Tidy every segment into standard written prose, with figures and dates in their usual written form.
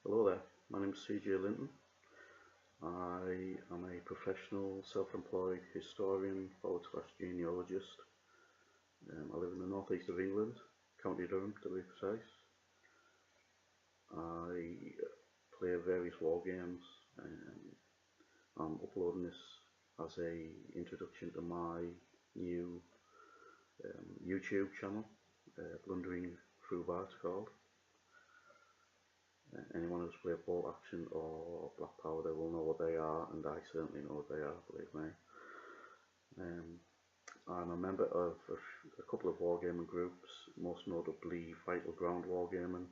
Hello there, my name is CJ Linton. I am a professional self-employed historian / genealogist. I live in the northeast of England, County Durham to be precise. I play various war games. I'm uploading this as a introduction to my new YouTube channel, Blundering Through Bar it's called. Anyone who's played Bolt Action or Black Powder will know what they are, and I certainly know what they are, believe me. I'm a member of a couple of wargaming groups, most notably Vital Ground Wargaming.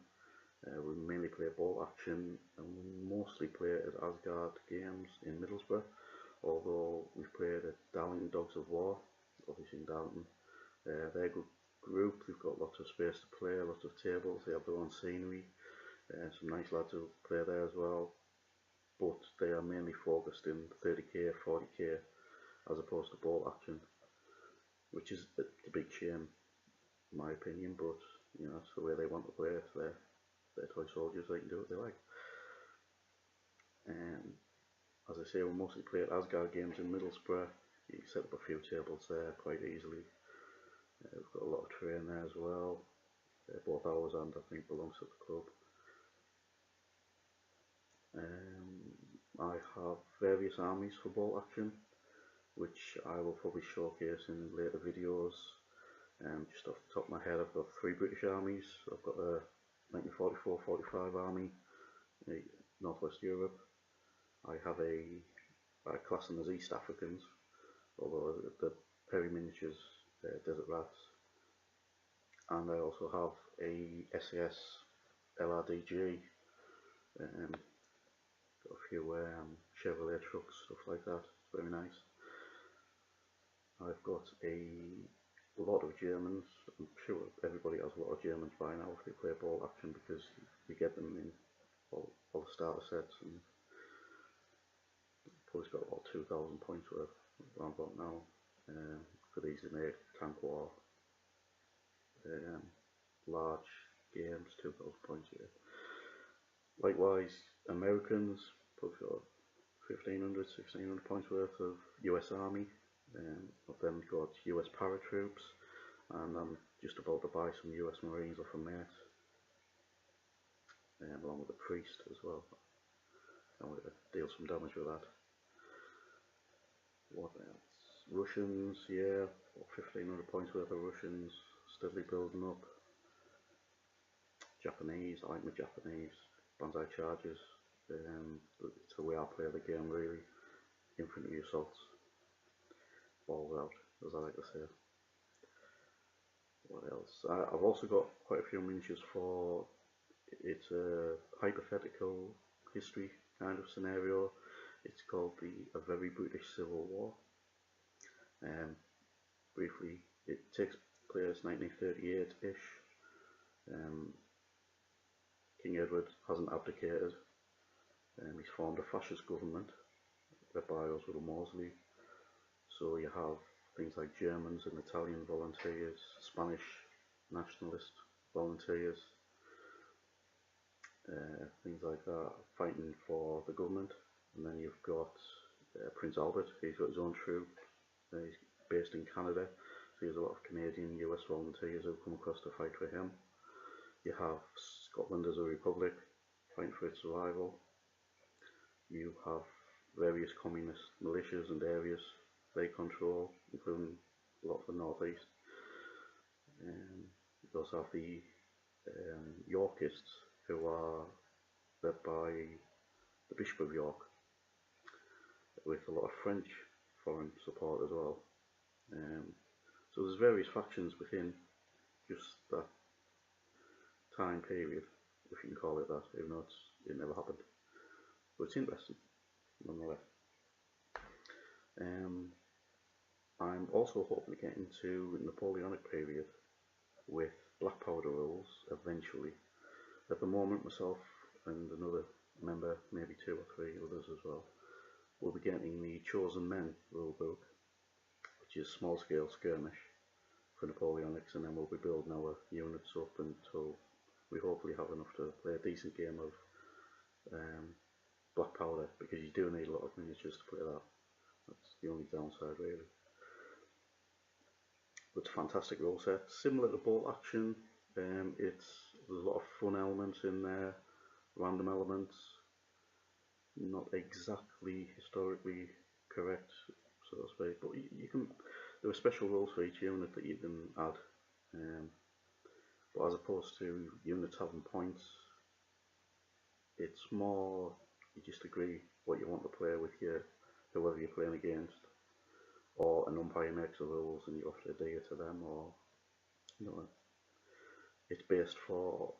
We mainly play Bolt Action, and we mostly play at Asgard Games in Middlesbrough, although we've played at Darlington Dogs of War, obviously in Darlington. They're a good group, they've got lots of space to play, lots of tables, they have their own scenery. Some nice lads who play there as well, but they are mainly focused in 30k, 40k as opposed to Bolt Action, which is a big shame in my opinion, but you know, that's the way they want to play it. They're toy soldiers, they can do what they like. As I say, we mostly play at Asgard Games in Middlesbrough. You can set up a few tables there quite easily. We've got a lot of terrain there as well. Both ours and I think belongs to the club. I have various armies for Bolt Action, which I will probably showcase in later videos. Just off the top of my head, I've got 3 British armies. I've got the 1944-45 army in Northwest Europe. I have I class them as East Africans, although the Perry miniatures, Desert Rats. And I also have a SAS LRDG. Got a few Chevrolet trucks, stuff like that. It's very nice. I've got a lot of Germans. I'm sure everybody has a lot of Germans by now if they play Bolt Action, because you get them in all the starter sets, and probably got about 2,000 points worth around about now. Could easily make tank war, large games, 2,000 points here. Likewise, Americans probably got 1,500, 1,600 points worth of US Army. I've then got US paratroops, and I'm just about to buy some US Marines off a mate, along with a priest as well. I'm going to deal some damage with that. What else? Russians, yeah, 1,500 points worth of Russians, steadily building up. Japanese, I like my Japanese. Banzai charges, it's the way I play the game really. Infantry assaults, balls out, as I like to say. What else? I've also got quite a few miniatures for, it's a hypothetical history kind of scenario. It's called A Very British Civil War. Briefly, it takes place 1938-ish. King Edward hasn't abdicated. He's formed a fascist government led by Oswald Mosley. So you have things like Germans and Italian volunteers, Spanish nationalist volunteers, things like that, fighting for the government. And then you've got Prince Albert. He's got his own troop. He's based in Canada, so there's a lot of Canadian US volunteers who come across to fight for him. You have Scotland as a republic fighting for its survival. You have various communist militias and areas they control, including a lot of the northeast. You also have the Yorkists, who are led by the Bishop of York, with a lot of French foreign support as well. So there's various factions within just that time period, if you can call it that, even though it never happened. But it's interesting, nonetheless. I'm also hoping to get into Napoleonic period with Black Powder rules eventually. At the moment, myself and another member, maybe 2 or 3 others as well, will be getting the Chosen Men rulebook, which is small scale skirmish for Napoleonics, and then we'll be building our units up until we hopefully have enough to play a decent game of black powder, because you do need a lot of miniatures to play that. That's the only downside really. But it's a fantastic rule set, similar to Bolt Action. There's a lot of fun elements in there, random elements, not exactly historically correct, so to speak, but you can, there are special rules for each unit that you can add. But as opposed to units having points, it's more, you just agree what you want to play with whoever you're playing against, or an umpire makes the rules and you have to adhere to them, or you know, it's based for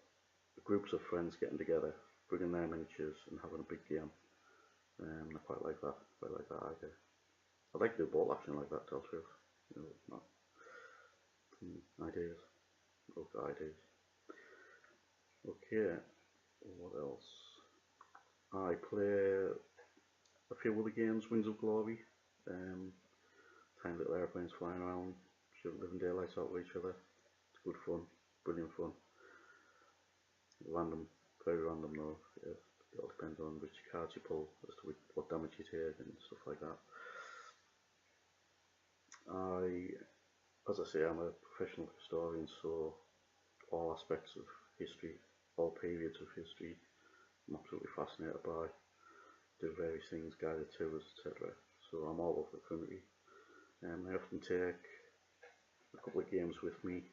groups of friends getting together, bringing their miniatures and having a big game. I quite like that. Quite like that idea. I'd like to do Bolt Action like that, to tell the truth. You know, not ideas. Look at ideas. Okay, what else? I play a few other games, Wings of Glory. Tiny little airplanes flying around, shooting living daylights out with each other. It's good fun, brilliant fun. Random, very random though. It all depends on which cards you pull as to what damage you take and stuff like that. As I say, I'm a professional historian, so all aspects of history, all periods of history, I'm absolutely fascinated by. Do various things, guided tours, etc. So I'm all over the country. I often take a couple of games with me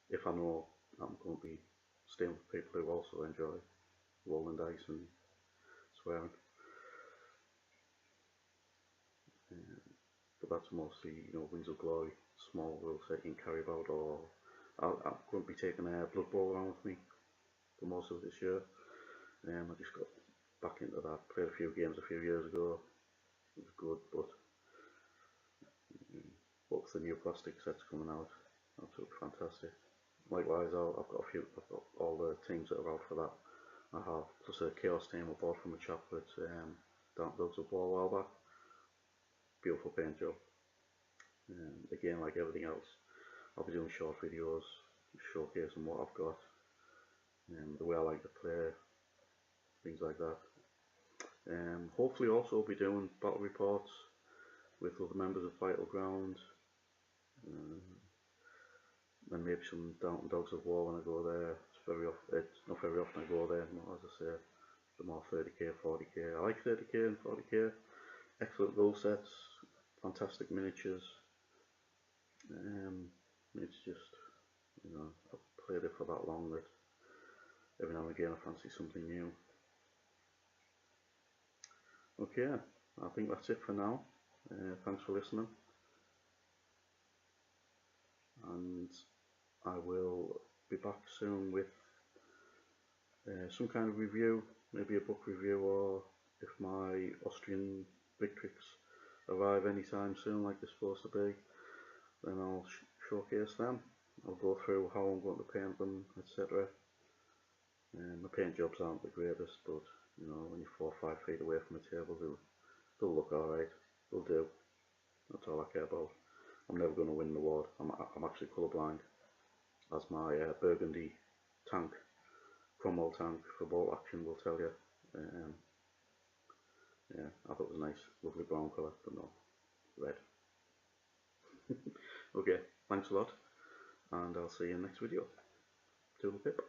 if I know I'm going to be staying with people who also enjoy rolling dice and swearing. But that's mostly, Wings of Glory, small rule set you can carry about, or I'm going to be taking a Blood Bowl around with me for most of this year. I just got back into that, played a few games a few years ago, it was good, but with the new plastic sets coming out, absolutely fantastic. Likewise, I've got all the teams that are out for that. I have, plus a Chaos team I bought from a chap at Dark Dogs of War a while back. Beautiful paint job. Again, like everything else, I'll be doing short videos showcasing what I've got, the way I like to play, things like that. Hopefully also I'll be doing battle reports with other members of Vital Ground, and maybe some Downton Dogs of War when I go there. It's not very often I go there, as I say, the more 30k, 40k. I like 30k and 40k, excellent rule sets, fantastic miniatures. It's just, I've played it for that long that every now and again I fancy something new. Okay, I think that's it for now. Thanks for listening, and I will be back soon with some kind of review, maybe a book review, or if my Austrian Victrix arrive anytime soon like they're supposed to be, then I'll showcase them. I'll go through how I'm going to paint them, etc. My paint jobs aren't the greatest, but when you're 4 or 5 feet away from a table, they'll look alright. They'll do. That's all I care about. I'm never going to win the award. I'm actually colourblind, as my burgundy tank, Cromwell tank for Bolt Action will tell you. Yeah, I thought it was a nice, lovely brown colour, but no, red. Okay, thanks a lot, and I'll see you in the next video. Toodle pip.